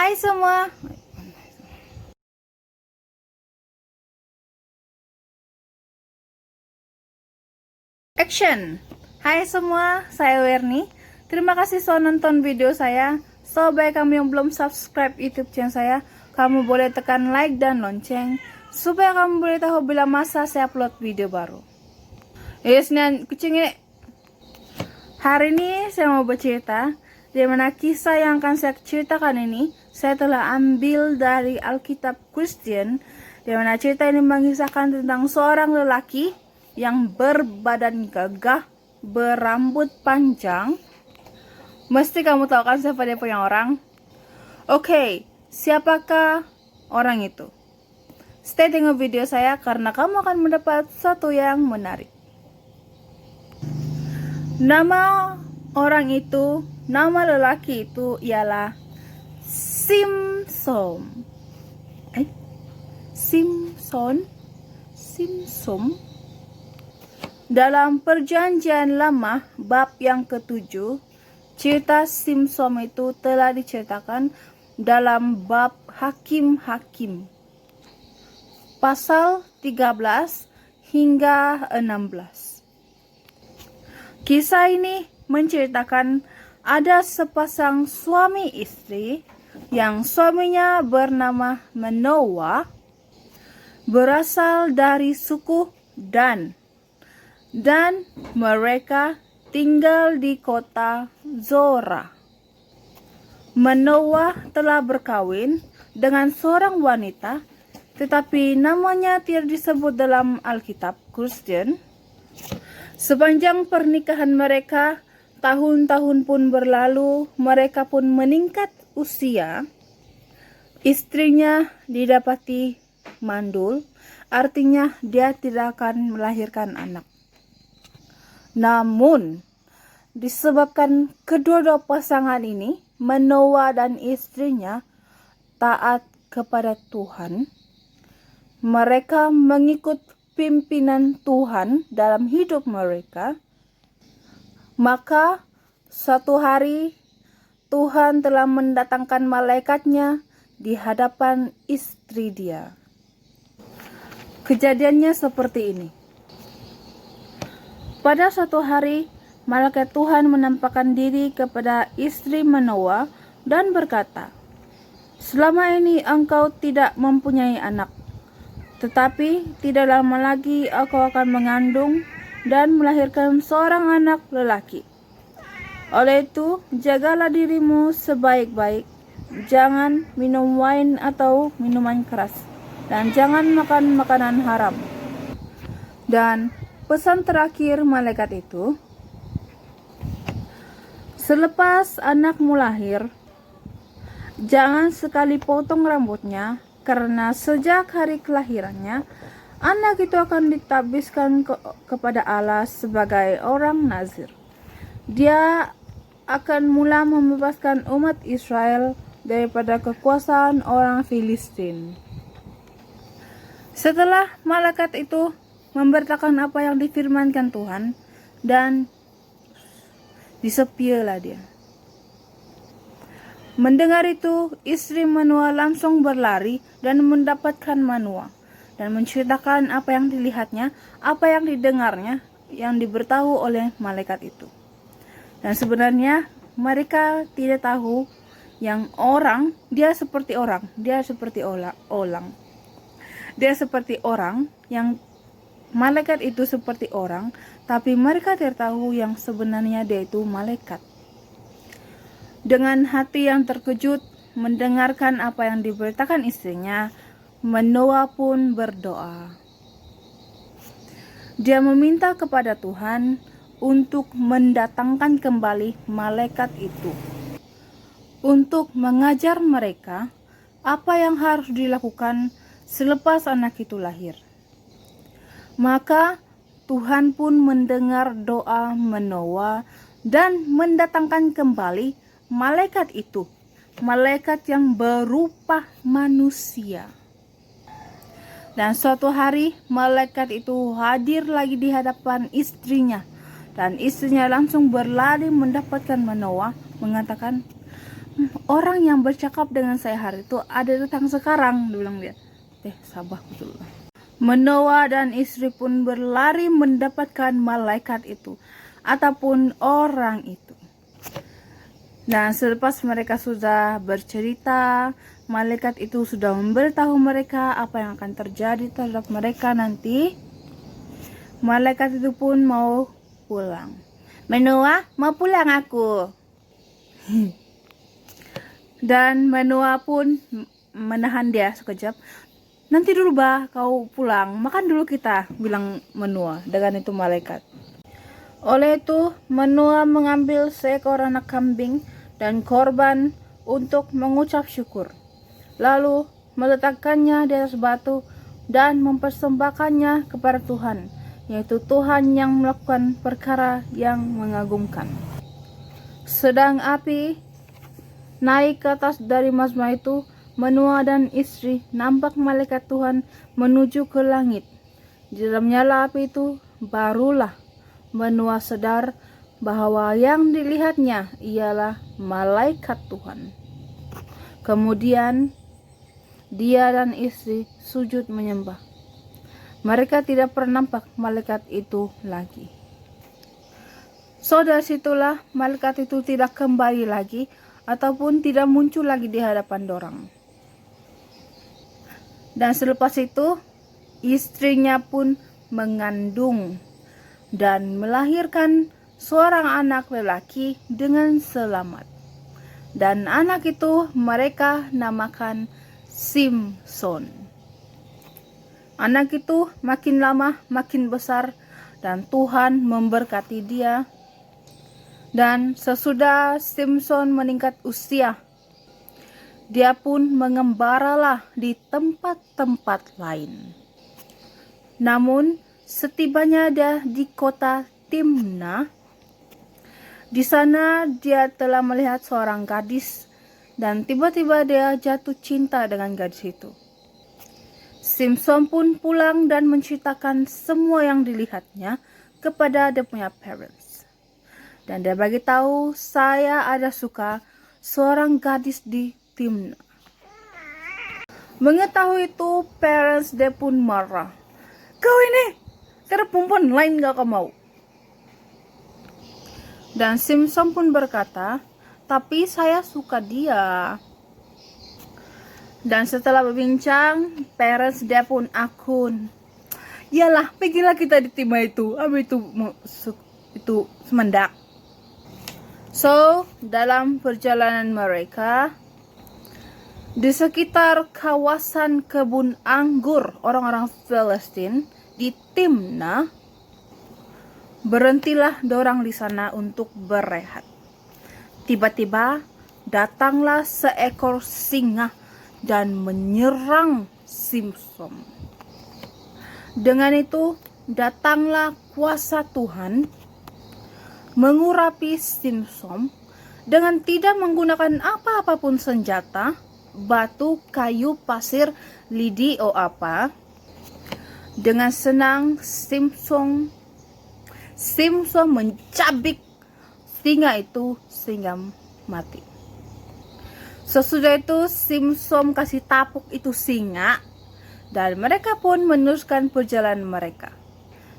Hai semua. Action. Hai semua, saya Werni. Terima kasih sudah nonton video saya. So, bagi kamu yang belum subscribe YouTube channel saya, kamu boleh tekan like dan lonceng supaya kamu boleh tahu bila masa saya upload video baru. Yes, kucing ini. Hari ini saya mau bercerita di mana kisah yang akan saya ceritakan ini saya telah ambil dari Alkitab Kristen, di mana cerita ini mengisahkan tentang seorang lelaki yang berbadan gagah, berambut panjang. Mesti kamu tahu kan siapa dia punya orang? Oke, siapakah orang itu? Stay tengok video saya karena kamu akan mendapat sesuatu yang menarik. Nama orang itu, nama lelaki itu ialah Simson. Simson. Dalam Perjanjian Lama bab yang ke-7, cerita Simson itu telah diceritakan dalam bab Hakim-Hakim pasal 13 hingga 16. Kisah ini menceritakan ada sepasang suami istri yang suaminya bernama Manoah, berasal dari suku Dan mereka tinggal di kota Zorah. Manoah telah berkawin dengan seorang wanita, tetapi namanya tidak disebut dalam Alkitab Kristen. Sepanjang pernikahan mereka, tahun-tahun pun berlalu, mereka pun meningkat usia. Istrinya didapati mandul, artinya dia tidak akan melahirkan anak. Namun, disebabkan kedua-dua pasangan ini, Manoah dan istrinya taat kepada Tuhan, mereka mengikut pimpinan Tuhan dalam hidup mereka, maka suatu hari Tuhan telah mendatangkan malaikatnya di hadapan istri dia. Kejadiannya seperti ini. Pada suatu hari, malaikat Tuhan menampakkan diri kepada istri Manoah dan berkata, "Selama ini engkau tidak mempunyai anak, tetapi tidak lama lagi engkau akan mengandung dan melahirkan seorang anak lelaki. Oleh itu, jagalah dirimu sebaik-baik, jangan minum wine atau minuman keras, dan jangan makan makanan haram." Dan pesan terakhir malaikat itu, selepas anakmu lahir, jangan sekali potong rambutnya, karena sejak hari kelahirannya, anak itu akan ditabiskan kepada Allah sebagai orang Nazir. Dia akan mula membebaskan umat Israel daripada kekuasaan orang Filistin. Setelah malaikat itu memberitakan apa yang difirmankan Tuhan, dan disepialah dia. Mendengar itu, istri Manoah langsung berlari dan mendapatkan Manoah dan menceritakan apa yang dilihatnya, apa yang didengarnya, yang diberitahu oleh malaikat itu. Dan sebenarnya mereka tidak tahu yang orang, dia seperti orang yang malaikat itu seperti orang, tapi mereka tidak tahu yang sebenarnya dia itu malaikat. Dengan hati yang terkejut mendengarkan apa yang diberitakan istrinya, Manoah pun berdoa. Dia meminta kepada Tuhan untuk mendatangkan kembali malaikat itu, untuk mengajar mereka apa yang harus dilakukan selepas anak itu lahir. Maka Tuhan pun mendengar doa Manoah dan mendatangkan kembali malaikat itu, malaikat yang berupa manusia. Dan suatu hari malaikat itu hadir lagi di hadapan istrinya, dan istrinya langsung berlari mendapatkan Manoah, mengatakan, orang yang bercakap dengan saya hari itu ada datang sekarang, dia bilang dia. Sabar betul. Manoah dan istri pun berlari mendapatkan malaikat itu ataupun orang itu. Dan selepas mereka sudah bercerita, malaikat itu sudah memberitahu mereka apa yang akan terjadi terhadap mereka nanti. Malaikat itu pun mau pulang. Manoah, mau pulang aku. Dan Manoah pun menahan dia sekejap. Nanti dulu bah kau pulang, makan dulu kita, bilang Manoah dengan itu malaikat. Oleh itu Manoah mengambil seekor anak kambing dan korban untuk mengucap syukur. Lalu meletakkannya di atas batu dan mempersembahkannya kepada Tuhan, yaitu Tuhan yang melakukan perkara yang mengagumkan. Sedang api naik ke atas dari mazmur itu, Manoah dan istri nampak malaikat Tuhan menuju ke langit. Di dalam nyala api itu barulah Manoah sadar bahwa yang dilihatnya ialah malaikat Tuhan. Kemudian dia dan istri sujud menyembah. Mereka tidak pernah nampak malaikat itu lagi. So dari situlah malaikat itu tidak kembali lagi ataupun tidak muncul lagi di hadapan dorang. Dan selepas itu istrinya pun mengandung dan melahirkan seorang anak lelaki dengan selamat. Dan anak itu mereka namakan Simson. Anak itu makin lama makin besar dan Tuhan memberkati dia. Dan sesudah Simson meningkat usia, dia pun mengembaralah di tempat-tempat lain. Namun setibanya dia di kota Timna, di sana dia telah melihat seorang gadis dan tiba-tiba dia jatuh cinta dengan gadis itu. Simson pun pulang dan menceritakan semua yang dilihatnya kepada dia punya parents. Dan dia bagi tahu, saya ada suka seorang gadis di Timna. Mengetahui itu, parents dia pun marah. Kau ini, ada perempuan lain gak kau mau? Dan Simson pun berkata, tapi saya suka dia. Dan setelah berbincang, parents dia pun akun. Yalah, pergilah kita di Timna itu. Ambil itu semendak. So, dalam perjalanan mereka, di sekitar kawasan kebun anggur orang-orang Palestina di Timna, berhentilah dorang di sana untuk berehat. Tiba-tiba datanglah seekor singa dan menyerang Simson. Dengan itu datanglah kuasa Tuhan mengurapi Simson dengan tidak menggunakan apa-apa pun senjata, batu, kayu, pasir, lidi, apa. Dengan senang Simson mencabik singa itu sehingga mati. Sesudah itu Simson kasih tapuk itu singa dan mereka pun meneruskan perjalanan mereka.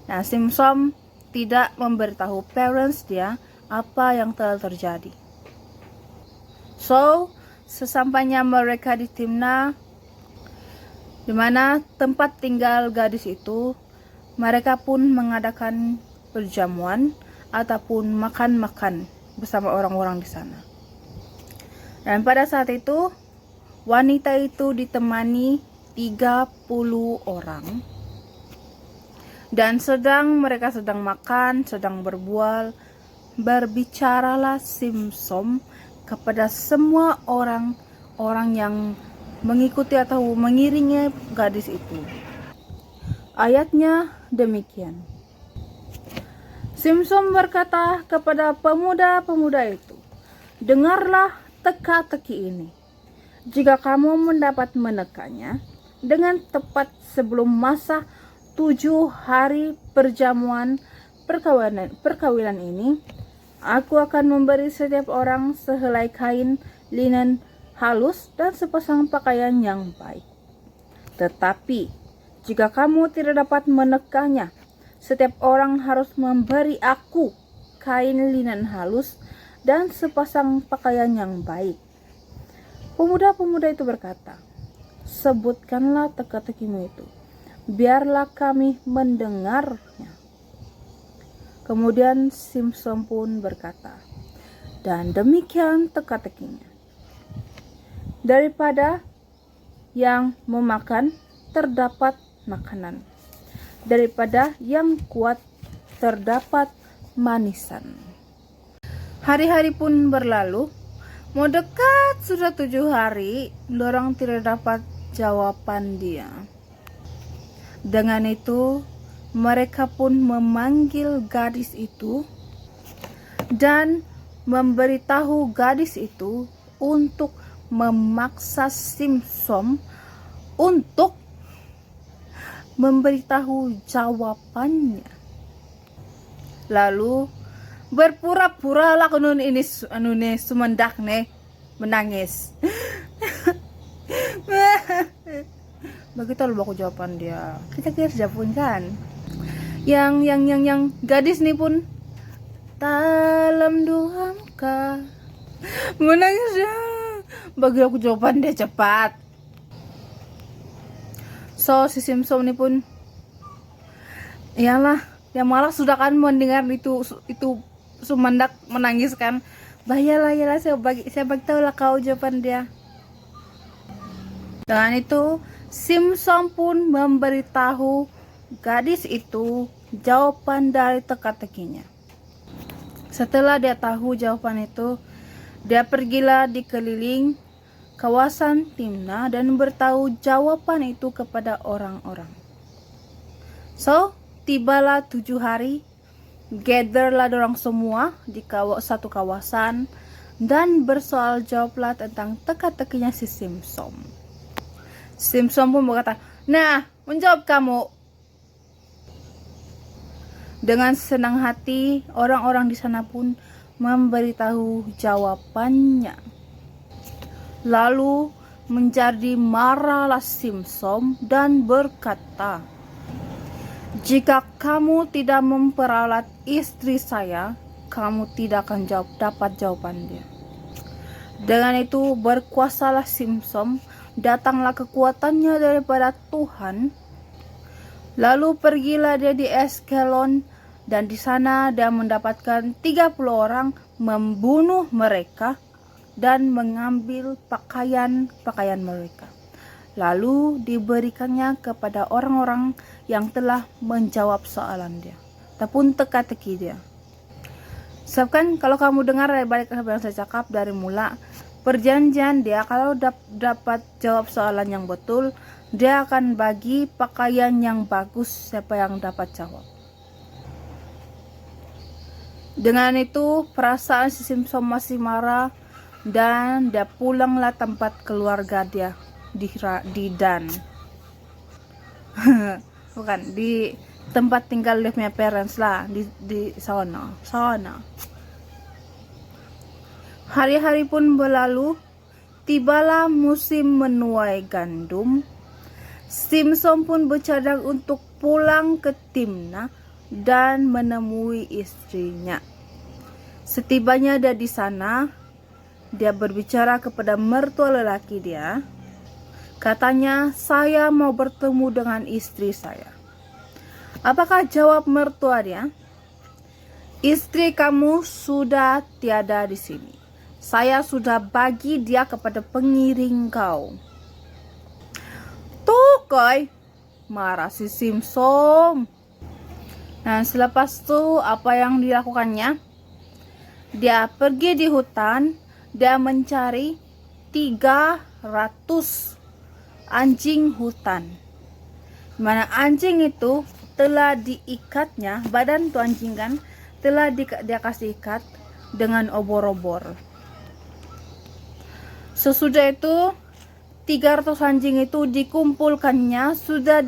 Nah, Simson tidak memberitahu parents dia apa yang telah terjadi. So, sesampainya mereka di Timna, di mana tempat tinggal gadis itu, mereka pun mengadakan perjamuan ataupun makan-makan bersama orang-orang di sana. Dan pada saat itu, wanita itu ditemani 30 orang. Dan mereka sedang makan, sedang berbual, berbicaralah Simson kepada semua orang yang mengikuti atau mengiringi gadis itu. Ayatnya demikian. Simson berkata kepada pemuda-pemuda itu, dengarlah teka-teki ini. Jika kamu mendapat menekannya dengan tepat sebelum masa 7 hari perjamuan perkawinan ini, aku akan memberi setiap orang sehelai kain linen halus, dan sepasang pakaian yang baik. Tetapi, jika kamu tidak dapat menekannya, setiap orang harus memberi aku kain linen halus dan sepasang pakaian yang baik. Pemuda-pemuda itu berkata, sebutkanlah teka-tekimu itu, biarlah kami mendengarnya. Kemudian Simson pun berkata, dan demikian teka-tekinya. Daripada yang memakan terdapat makanan, daripada yang kuat terdapat manisan. Hari-hari pun berlalu, mau dekat sudah 7 hari, dorang tidak dapat jawaban dia. Dengan itu, mereka pun memanggil gadis itu dan memberitahu gadis itu untuk memaksa Simson untuk memberitahu jawabannya. Lalu berpura-pura lah kunun ini sumendak nih menangis. Begitu loh aku jawaban dia. Kita jawabin kan. Yang gadis nih pun dalam duhamka menangis ya. Bagi aku jawaban dia cepat. So si Simson ini pun iyalah, ya malah sudah kan mendengar itu sumendak menangis kan. Bayalah saya bagi tahu lah kau jawaban dia. Dengan itu Simson pun memberitahu gadis itu jawaban dari teka-tekinya. Setelah dia tahu jawaban itu, dia pergilah di keliling kawasan Timna dan beritahu jawaban itu kepada orang-orang. So, tibalah 7 hari, gatherlah dorang semua di satu kawasan dan bersoal jawablah tentang teka-tekinya si Simson. Simson pun berkata, nah, menjawab kamu. Dengan senang hati, orang-orang di sana pun memberitahu jawabannya. Lalu menjadi marahlah Simson dan berkata, jika kamu tidak memperalat istri saya, kamu tidak akan dapat jawaban dia. Dengan itu berkuasalah Simson, datanglah kekuatannya daripada Tuhan. Lalu pergilah dia di Askelon, dan di sana dia mendapatkan 30 orang, membunuh mereka dan mengambil pakaian mereka. Lalu diberikannya kepada orang-orang yang telah menjawab soalan dia, ataupun teka-teki dia. Sebab kan kalau kamu dengar dari balik apa yang saya cakap dari mula, perjanjian dia kalau dapat jawab soalan yang betul, dia akan bagi pakaian yang bagus siapa yang dapat jawab. Dengan itu perasaan si Simson masih marah dan dia pulanglah tempat keluarga dia di Dan. Bukan di tempat tinggal dia punya parents lah di sana. Hari-hari pun berlalu, tibalah musim menuai gandum. Simson pun bercadang untuk pulang ke Timna dan menemui istrinya. Setibanya dia di sana, dia berbicara kepada mertua lelaki dia. Katanya, saya mau bertemu dengan istri saya. Apakah jawab mertua dia? Istri kamu sudah tiada di sini. Saya sudah bagi dia kepada pengiring kau. Tuh koi, marah si Simson. Nah, selepas itu apa yang dilakukannya? Dia pergi di hutan, dia mencari 300 anjing hutan. Mana anjing itu telah diikatnya, badan tuh anjing kan telah dia kasih ikat dengan obor-obor. Sesudah itu 300 anjing itu dikumpulkannya, sudah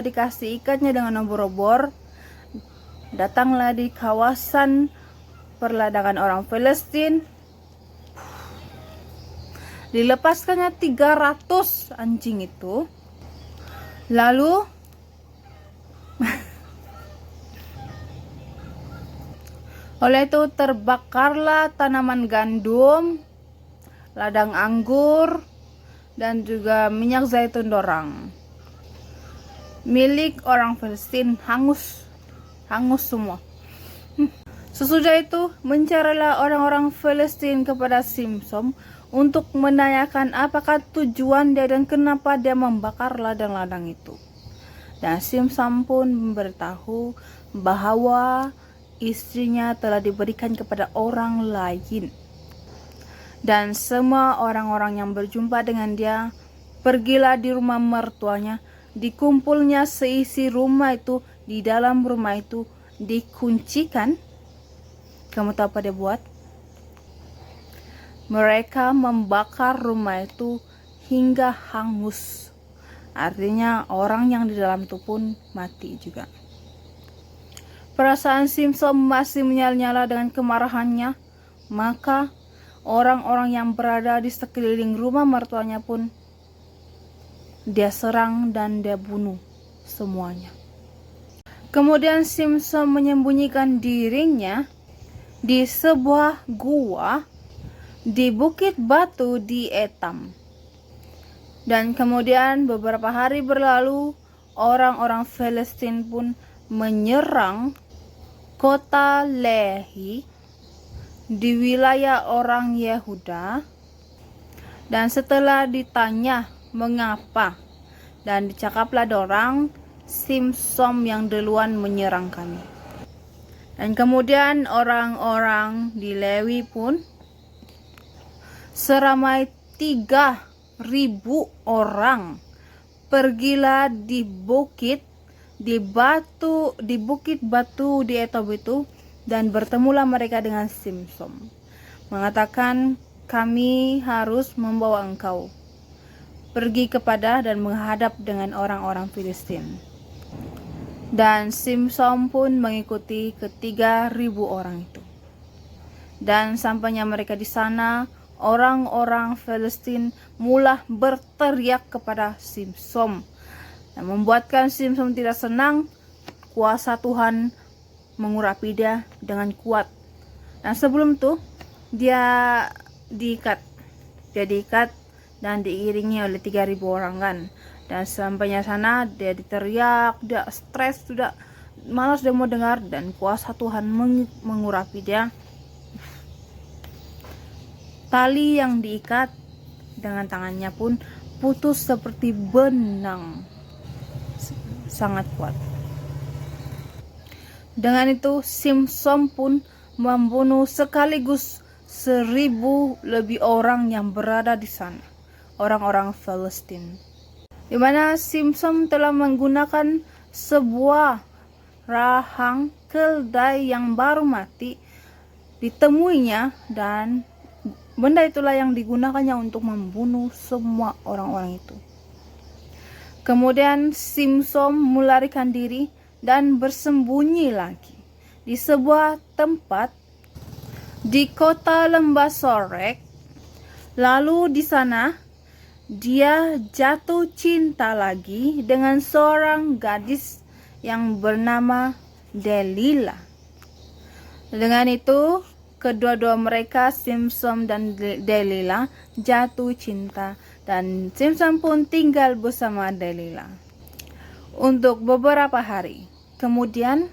dikasih ikatnya dengan obor-obor. Datanglah di kawasan perladangan orang Palestina. dilepaskannya 300 anjing itu. Lalu oleh itu terbakarlah tanaman gandum, ladang anggur, dan juga minyak zaitun dorang milik orang Palestina hangus semua. Sesudah itu mencarilah orang-orang Palestina kepada Simsom untuk menanyakan apakah tujuan dia dan kenapa dia membakar ladang-ladang itu. Dan Simsom pun memberitahu bahwa istrinya telah diberikan kepada orang lain. Dan semua orang-orang yang berjumpa dengan dia pergilah di rumah mertuanya. Dikumpulnya seisi rumah itu, di dalam rumah itu dikuncikan. Kamu tahu apa dia buat? Mereka membakar rumah itu hingga hangus. Artinya orang yang di dalam itu pun mati juga. Perasaan Simsom masih menyala-nyala dengan kemarahannya. Maka orang-orang yang berada di sekeliling rumah mertuanya pun dia serang dan dia bunuh semuanya. Kemudian Simsom menyembunyikan dirinya di sebuah gua di Bukit Batu di Etam. Dan kemudian beberapa hari berlalu, orang-orang Palestina pun menyerang kota Lehi di wilayah orang Yehuda. Dan setelah ditanya mengapa, dan dicakaplah dorang, Simsom yang duluan menyerang kami. Dan kemudian orang-orang di Lewi pun seramai 3.000 orang pergilah di bukit batu di Etob itu, dan bertemulah mereka dengan Simsom, mengatakan, kami harus membawa engkau pergi kepada dan menghadap dengan orang-orang Filistin. Dan Simsom pun mengikuti ke-3.000 orang itu. Dan sampainya mereka di sana, orang-orang Filistin mula berteriak kepada Simsom, dan membuatkan Simsom tidak senang. Kuasa Tuhan mengurapi dia dengan kuat. Dan sebelum itu dia diikat dan diiringi oleh 3.000 orang kan. Dan sampainya sana dia diteriak, dia stres, sudah malas dia mau dengar, dan kuasa Tuhan mengurapi dia. Tali yang diikat dengan tangannya pun putus seperti benang, sangat kuat. Dengan itu Simsom pun membunuh sekaligus 1.000 lebih orang yang berada di sana, orang-orang Palestina. Di mana Simsom telah menggunakan sebuah rahang keldai yang baru mati ditemuinya, dan benda itulah yang digunakannya untuk membunuh semua orang-orang itu. Kemudian Simsom melarikan diri dan bersembunyi lagi di sebuah tempat di kota Lembah Sorek. Lalu di sana dia jatuh cinta lagi dengan seorang gadis yang bernama Delila. Dengan itu kedua-dua mereka, Simsom dan Delila, jatuh cinta, dan Simsom pun tinggal bersama Delila untuk beberapa hari. Kemudian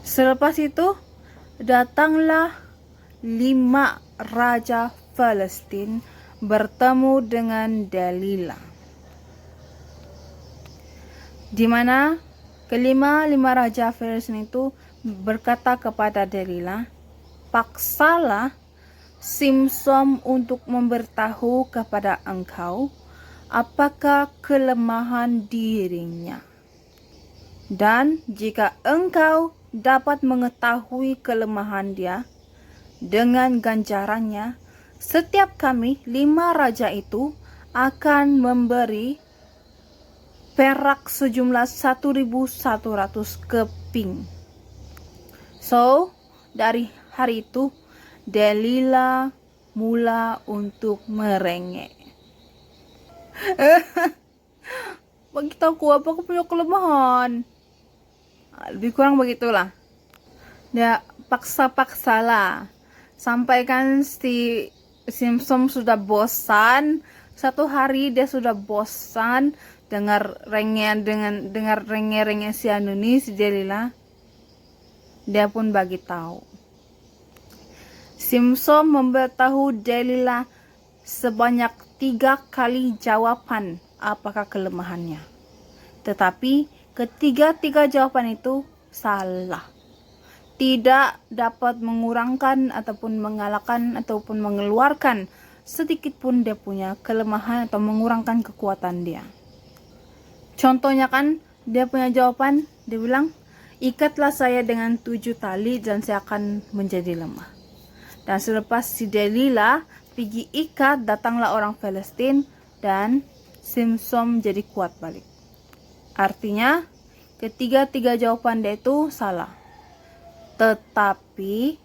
selepas itu datanglah 5 raja Palestina bertemu dengan Delila, di mana kelima raja Palestina itu berkata kepada Delila, paksalah Simsom untuk memberitahu kepada engkau apakah kelemahan dirinya, dan jika engkau dapat mengetahui kelemahan dia, dengan ganjarannya setiap kami 5 raja itu akan memberi perak sejumlah 1.100 keping. So, dari hari itu Delila mula untuk merengek. Bagi tahu apa aku punya kelemahan. Lebih kurang begitulah. Dia paksa-paksalah. Sampai kan si Simpson sudah bosan. Satu hari dia sudah bosan dengar renge si Anuni, si Delila. Dia pun bagi tahu. Simpson memberitahu Delila sebanyak 3 kali jawaban apakah kelemahannya. Tetapi ketiga-tiga jawaban itu salah. Tidak dapat mengurangkan ataupun mengalahkan ataupun mengeluarkan sedikit pun dia punya kelemahan atau mengurangkan kekuatan dia. Contohnya kan dia punya jawaban, dia bilang, ikatlah saya dengan 7 tali dan saya akan menjadi lemah. Dan selepas si Delila pergi ikat, datanglah orang Palestina dan Simpson jadi kuat balik. Artinya ketiga-tiga jawaban dia itu salah. Tetapi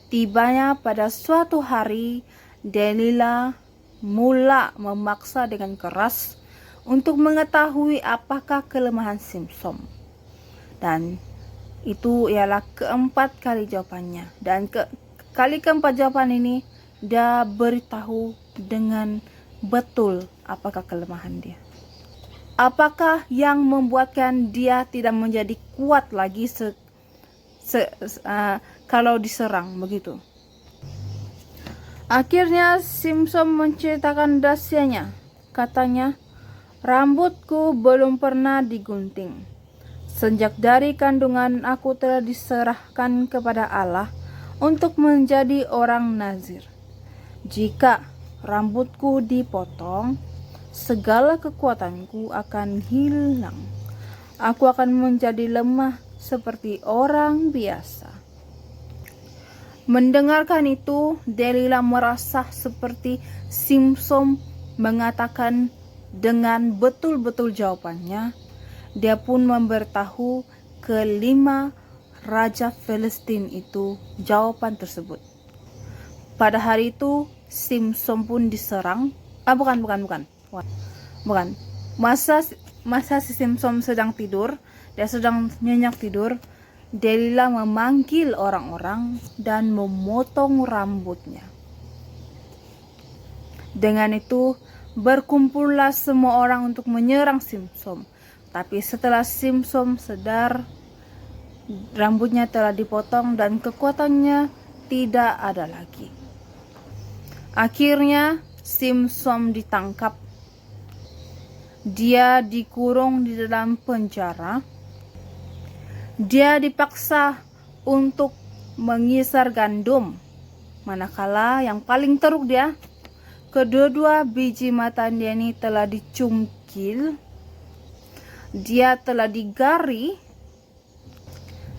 tibanya pada suatu hari Delila mula memaksa dengan keras untuk mengetahui apakah kelemahan Simpson. Dan itu ialah keempat kali jawabannya. Dan kali keempat jawaban ini dia beritahu dengan betul apakah kelemahan dia. Apakah yang membuatkan dia tidak menjadi kuat lagi kalau diserang begitu. Akhirnya Simpson menceritakan rahasianya. Katanya, rambutku belum pernah digunting. Sejak dari kandungan aku telah diserahkan kepada Allah untuk menjadi orang nazir. Jika rambutku dipotong, segala kekuatanku akan hilang. Aku akan menjadi lemah seperti orang biasa. Mendengarkan itu, Delila merasa seperti Simpson mengatakan dengan betul-betul jawabannya. Dia pun memberitahu kelima raja Palestina itu jawaban tersebut. Pada hari itu, Simpson pun diserang. Bukan. Masa si Simpson sedang tidur, dia sedang nyenyak tidur, Delila memanggil orang-orang dan memotong rambutnya. Dengan itu, berkumpullah semua orang untuk menyerang Simpson. Tapi setelah Simpson sadar, rambutnya telah dipotong dan kekuatannya tidak ada lagi. Akhirnya, Simpson ditangkap. Dia dikurung di dalam penjara. Dia dipaksa untuk mengisar gandum. Manakala yang paling teruk dia, kedua-dua biji mata dia ini telah dicungkil. Dia telah digari.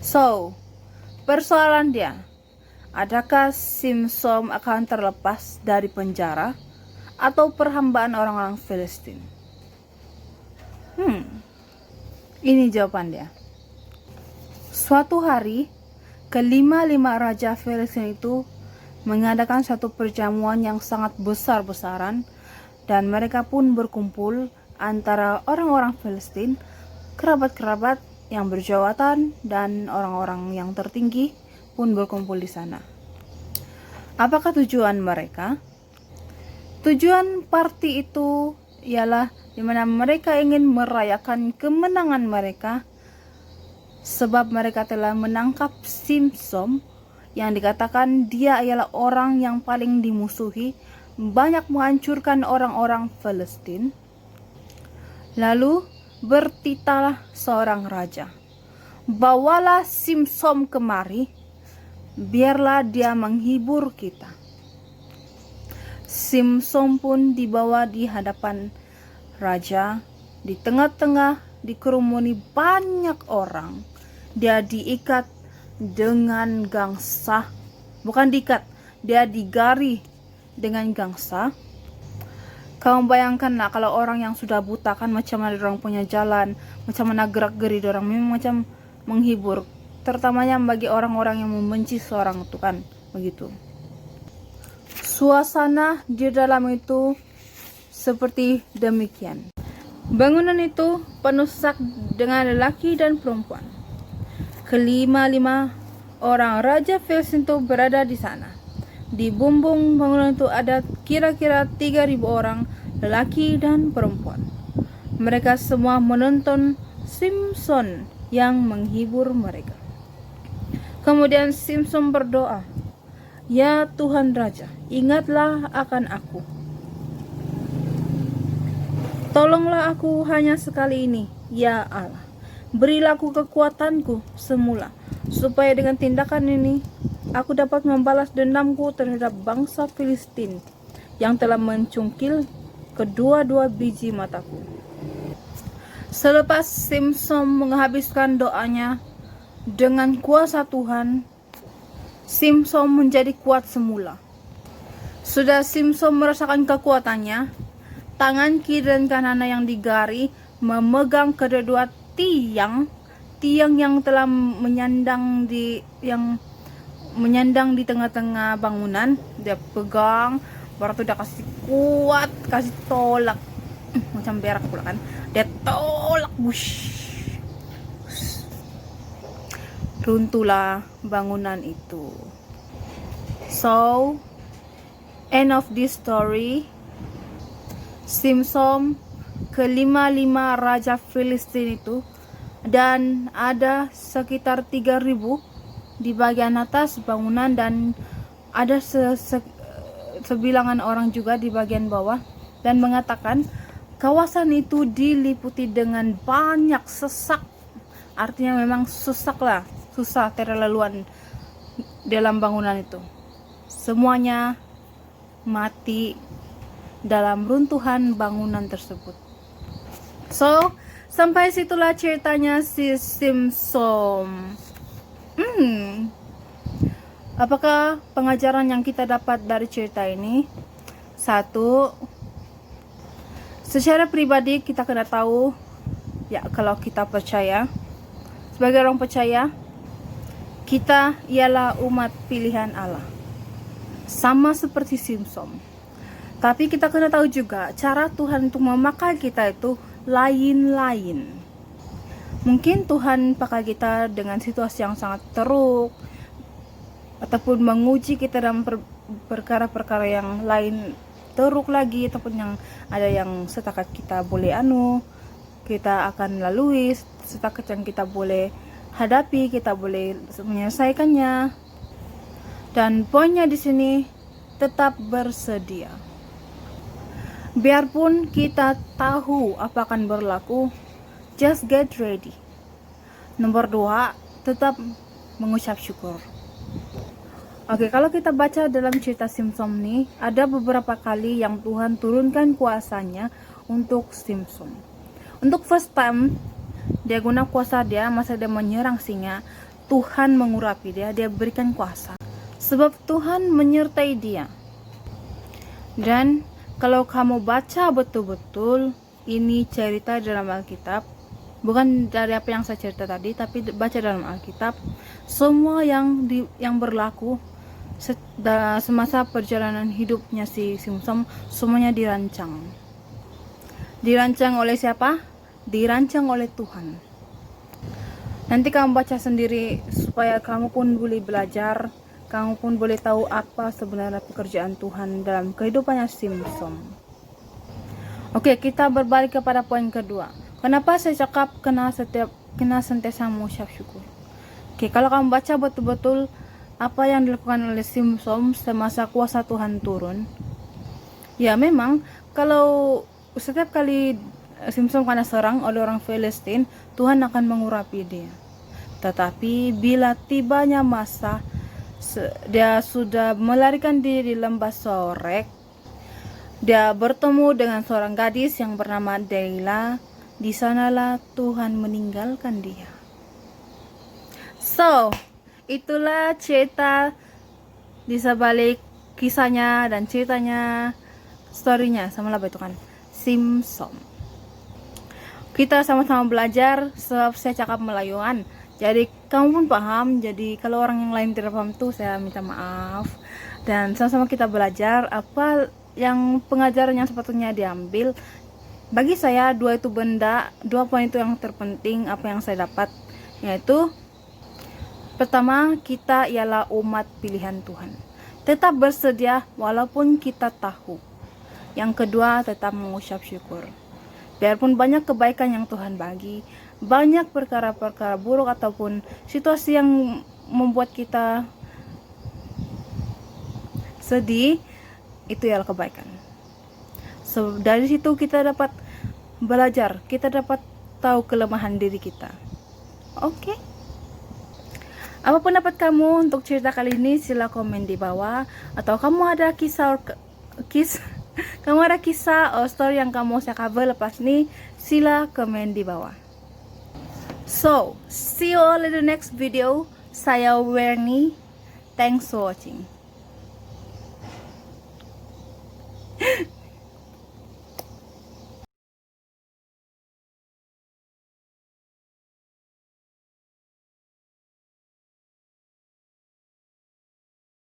So, persoalan dia, adakah Simpson akan terlepas dari penjara atau perhambaan orang-orang Palestina? Ini jawaban dia. Suatu hari, kelima-lima raja Palestina itu mengadakan satu perjamuan yang sangat besar-besaran, dan mereka pun berkumpul antara orang-orang Palestina, kerabat-kerabat yang berjawatan, dan orang-orang yang tertinggi pun berkumpul di sana. Apakah tujuan mereka? Tujuan party itu ialah di mana mereka ingin merayakan kemenangan mereka, sebab mereka telah menangkap Simpson yang dikatakan dia ialah orang yang paling dimusuhi, banyak menghancurkan orang-orang Palestina. Lalu bertitalah seorang raja, bawalah Simpson kemari, biarlah dia menghibur kita. Simpson pun dibawa di hadapan raja. Di tengah-tengah dikerumuni banyak orang. Dia diikat dengan gangsa. Bukan diikat, dia digari dengan gangsa. Kamu bayangkanlah kalau orang yang sudah buta kan macam mana orang punya jalan, macam mana gerak-geri orang, memang macam menghibur. Terutamanya bagi orang-orang yang membenci seorang itu kan, begitu. Suasana di dalam itu seperti demikian. Bangunan itu penuh sesak dengan lelaki dan perempuan. Kelima-lima orang Raja Filistin itu berada di sana. Di bumbung bangunan itu ada kira-kira 3.000 orang lelaki dan perempuan. Mereka semua menonton Simson yang menghibur mereka. Kemudian Simson berdoa, "Ya Tuhan Raja, ingatlah akan aku. Tolonglah aku hanya sekali ini, ya Allah. Berilah aku kekuatanku semula, supaya dengan tindakan ini aku dapat membalas dendamku terhadap bangsa Filistin yang telah mencungkil kedua-dua biji mataku." Selepas Simson menghabiskan doanya, dengan kuasa Tuhan, Simson menjadi kuat semula. Sudah Simson merasakan kekuatannya, tangan kiri dan kanannya yang digari memegang kedua tiang yang telah menyandang di tengah-tengah bangunan. Dia pegang, baru tuh dia kasih kuat, kasih tolak, macam berak pula kan. Dia tolak, bush, runtuhlah bangunan itu. So, end of this story. Simson kelima-lima Raja Filistin itu, dan ada sekitar 3.000 di bagian atas bangunan, dan ada sebilangan orang juga di bagian bawah, dan mengatakan kawasan itu diliputi dengan banyak sesak. Artinya memang susah terlaluan dalam bangunan itu. Semuanya mati dalam runtuhan bangunan tersebut. So, sampai situlah ceritanya si Simson. Apakah pengajaran yang kita dapat dari cerita ini? Satu, secara pribadi kita kena tahu, ya, kalau kita percaya, sebagai orang percaya, kita ialah umat pilihan Allah, sama seperti Simson. Tapi kita kena tahu juga cara Tuhan untuk memakai kita itu lain-lain. Mungkin Tuhan pakai kita dengan situasi yang sangat teruk, ataupun menguji kita dalam perkara-perkara yang lain teruk lagi, ataupun yang ada yang setakat kita boleh kita akan lalui, setakat yang kita boleh hadapi, kita boleh menyelesaikannya. Dan poinnya di sini, tetap bersedia. Biarpun kita tahu apa akan berlaku, just get ready. Nomor 2, tetap mengucap syukur. Oke, kalau kita baca dalam cerita Simson nih, ada beberapa kali yang Tuhan turunkan kuasanya untuk Simson. Untuk first time, dia guna kuasa dia masa dia menyerang singa, Tuhan mengurapi dia berikan kuasa. Sebab Tuhan menyertai dia. Dan kalau kamu baca betul-betul, ini cerita dalam Alkitab, bukan dari apa yang saya cerita tadi, tapi baca dalam Alkitab, semua yang berlaku semasa perjalanan hidupnya si Simson, semuanya dirancang. Dirancang oleh siapa? Dirancang oleh Tuhan. Nanti kamu baca sendiri supaya kamu pun boleh belajar, kamu pun boleh tahu apa sebenarnya pekerjaan Tuhan dalam kehidupannya Simson. Oke, kita berbalik kepada poin kedua. Kenapa saya cakap kena sentiasa mengucap syukur? Oke, kalau kamu baca betul-betul apa yang dilakukan oleh Simson semasa kuasa Tuhan turun, ya memang kalau setiap kali Simson kena serang oleh orang Filistin, Tuhan akan mengurapi dia. Tetapi bila tibanya masa dia sudah melarikan diri di lembah Sorek, dia bertemu dengan seorang gadis yang bernama Delilah. Di sanalah Tuhan meninggalkan dia. So, itulah cerita di sebalik kisahnya dan ceritanya, storynya sama lah itu kan Simson. Kita sama-sama belajar, sebab saya cakap Melayuan, jadi kamu pun paham. Jadi kalau orang yang lain tidak paham tuh saya minta maaf. Dan sama-sama kita belajar apa yang pengajaran yang sepatutnya diambil. Bagi saya dua poin itu yang terpenting apa yang saya dapat, yaitu pertama, kita ialah umat pilihan Tuhan. Tetap bersedia walaupun kita tahu. Yang kedua, tetap mengucap syukur. Biarpun banyak kebaikan yang Tuhan bagi, banyak perkara-perkara buruk ataupun situasi yang membuat kita sedih, itu ialah kebaikan. So, dari situ kita dapat belajar, kita dapat tahu kelemahan diri kita. Oke. Apa pendapat kamu untuk cerita kali ini? Sila komen di bawah. Atau kamu ada kisah atau story yang kamu saya cover lepas ini, sila komen di bawah. So, see you all in the next video. Saya Werni. Thanks for watching.